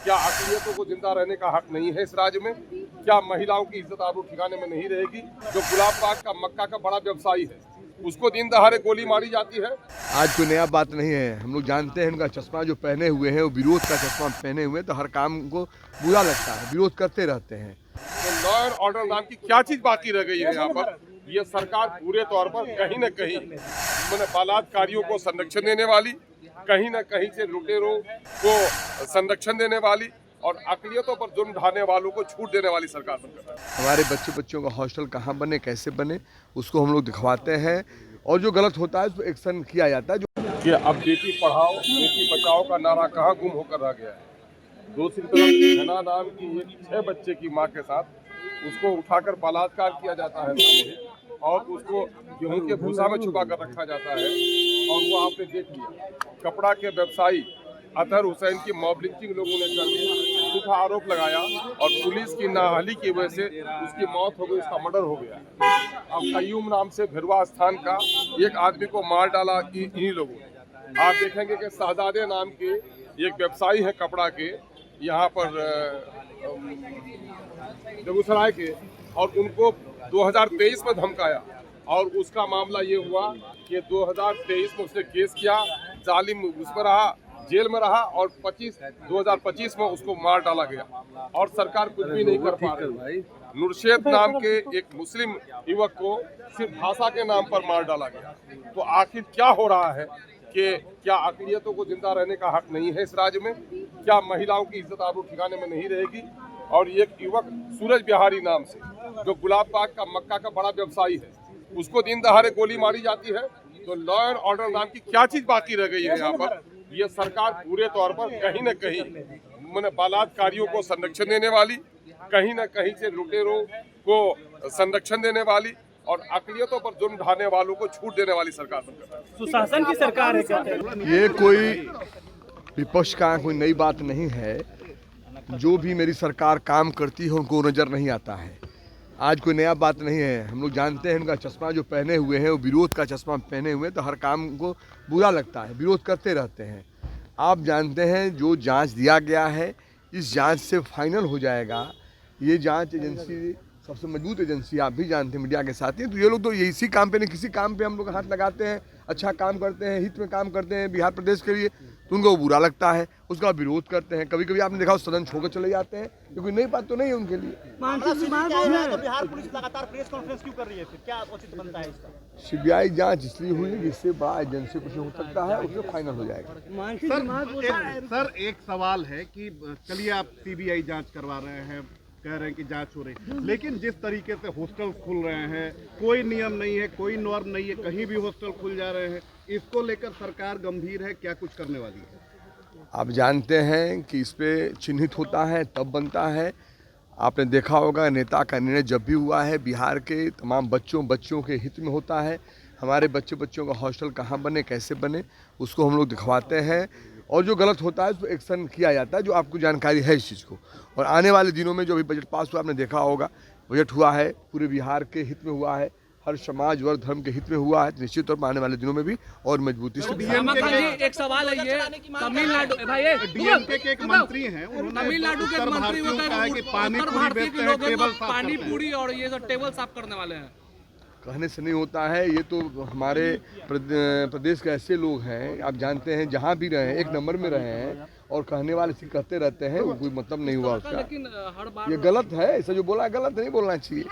क्या अक़लियतों को जिंदा रहने का हक नहीं है इस राज्य में? क्या महिलाओं की इज्जत आबरू ठिकाने में नहीं रहेगी? जो गुलाब बाग का मक्का का बड़ा व्यवसायी है, उसको दिन दहाड़े गोली मारी जाती है। आज कोई नया बात नहीं है। हम लोग जानते हैं उनका चश्मा जो पहने हुए हैं वो विरोध का चश्मा पहने हुए हैं, तो हर काम को बुरा लगता है, विरोध करते रहते हैं। तो लॉ एंड ऑर्डर नाम की क्या चीज बाकी रह गई है यहाँ पर? ये सरकार पूरे तौर पर कहीं न कहीं मैंने बलात्कारियों को संरक्षण देने वाली, कहीं न कहीं से लुटेरों को संरक्षण देने वाली और अक़लियतों पर जुर्म ढाने वालों को छूट देने वाली सरकार बनकर है। हमारे बच्चों का हॉस्टल कहाँ बने, कैसे बने, उसको हम लोग दिखवाते हैं और जो गलत होता है उस पर एक्शन किया जाता है। कि अब बेटी पढ़ाओ बेटी बचाओ का नारा कहाँ गुम होकर रह गया है। दूसरी तरफ हना नाम की एक 6 बच्चे की मां के साथ उसको उठाकर बलात्कार किया जाता है और उसको गेहूं के भूसा में छुपा कर रखा जाता है। और वो आपने देख लिया, कपड़ा के व्यवसायी अतहर हुसैन की मॉब लिंचिंग लोगों ने कर दिया, झूठा आरोप लगाया और पुलिस की नाअहली की वजह से उसकी मौत हो गई, उसका मर्डर हो गया। अब कयूम नाम से भिरवा स्थान का एक आदमी को मार डाला इन्हीं लोगों ने। आप देखेंगे कि शहजादे नाम के एक व्यवसायी है कपड़ा के यहाँ पर बेगूसराय के, और उनको 2023 में धमकाया और उसका मामला ये हुआ कि 2023 में उसने केस किया, जालिम उस पर रहा, जेल में रहा और 2025 में उसको मार डाला गया और सरकार कुछ भी नहीं कर पा रही। नुरशेद नाम के एक मुस्लिम युवक को सिर्फ भाषा के नाम पर मार डाला गया। तो आखिर क्या हो रहा है कि क्या अक़लियतों को जिंदा रहने का हक नहीं है इस राज्य में? क्या महिलाओं की इज्जत आबरू ठिकाने में नहीं रहेगी? और एक युवक सूरज बिहारी नाम से जो गुलाब बाग का मक्का का बड़ा व्यवसायी है, उसको दिन दहाड़े गोली मारी जाती है। तो लॉ एंड ऑर्डर नाम की क्या चीज बाकी रह गई है यहाँ पर? ये सरकार पूरे तौर पर कहीं न कहीं मैंने बलात्कारियों को संरक्षण देने वाली, कहीं न कहीं से लुटेरों को संरक्षण देने वाली और अक़लियतों पर जुर्म ढाने वालों को छूट देने वाली सरकार बनकर है। सुशासन की सरकार है क्या? ये कोई विपक्ष का कोई नई बात नहीं है। जो भी मेरी सरकार काम करती है उनको नज़र नहीं आता है। आज कोई नया बात नहीं है। हम लोग जानते हैं उनका चश्मा जो पहने हुए हैं वो विरोध का चश्मा पहने हुए हैं, तो हर काम को बुरा लगता है, विरोध करते रहते हैं। आप जानते हैं जो जांच दिया गया है, इस जांच से फाइनल हो जाएगा। ये जांच एजेंसी सबसे मजबूत एजेंसी, आप भी जानते हैं मीडिया के साथ ही। तो ये लोग तो इसी काम पे नहीं किसी काम पे हम लोग हाथ लगाते हैं, अच्छा काम करते हैं, हित में काम करते हैं बिहार प्रदेश के लिए, तो उनको वो बुरा लगता है, उसका विरोध करते हैं। कभी कभी आपने देखा सदन छोड़कर चले जाते हैं, क्योंकि नई बात तो नहीं है उनके लिए। तो बिहार पुलिस लगातार प्रेस कॉन्फ्रेंस क्यों कर रही है? फिर क्या उचित बनता है इसका? सीबीआई जांच इसलिए हुई है जिससे बड़ा एजेंसी कुछ हो सकता है, उसमें फाइनल हो जाएगा। सर एक सवाल है कि चलिए आप सीबीआई जांच करवा रहे हैं, कह रहे हैं कि जांच हो रही है, लेकिन जिस तरीके से हॉस्टल खुल रहे हैं, कोई नियम नहीं है, कोई नॉर्म नहीं है, कहीं भी हॉस्टल खुल जा रहे हैं, इसको लेकर सरकार गंभीर है, क्या कुछ करने वाली है? आप जानते हैं कि इस पे चिन्हित होता है तब बनता है। आपने देखा होगा नेता का निर्णय जब भी हुआ है बिहार के तमाम बच्चों के हित में होता है। हमारे बच्चों का हॉस्टल कहाँ बने, कैसे बने, उसको हम लोग दिखवाते हैं और जो गलत होता है उस पर एक्शन किया जाता है, जो आपको जानकारी है इस चीज़ को। और आने वाले दिनों में जो भी बजट पास हुआ, आपने देखा होगा बजट हुआ है, पूरे बिहार के हित में हुआ है, हर समाज वर्ग धर्म के हित में हुआ है। निश्चित तौर पर आने वाले दिनों में भी और मजबूती से एक सवाल है, ये तमिलनाडु डीएमके के एक मंत्री हैं, उन्होंने तमिलनाडु के मंत्री कहा है कि पानी उत्तर पूरी भारतीय के बेचते हैं, लोग टेबल हैं, साफ पानी करते हैं। पूरी और ये सब टेबल साफ करने वाले हैं। कहने से नहीं होता है। ये तो हमारे प्रदेश के ऐसे लोग हैं, आप जानते हैं जहाँ भी रहे हैं 1 नंबर में रहे हैं और कहने वाले चीज कहते रहते हैं, वो कोई मतलब नहीं हुआ उसका। लेकिन हर बार ये गलत है, ऐसा जो बोला है गलत नहीं बोलना चाहिए।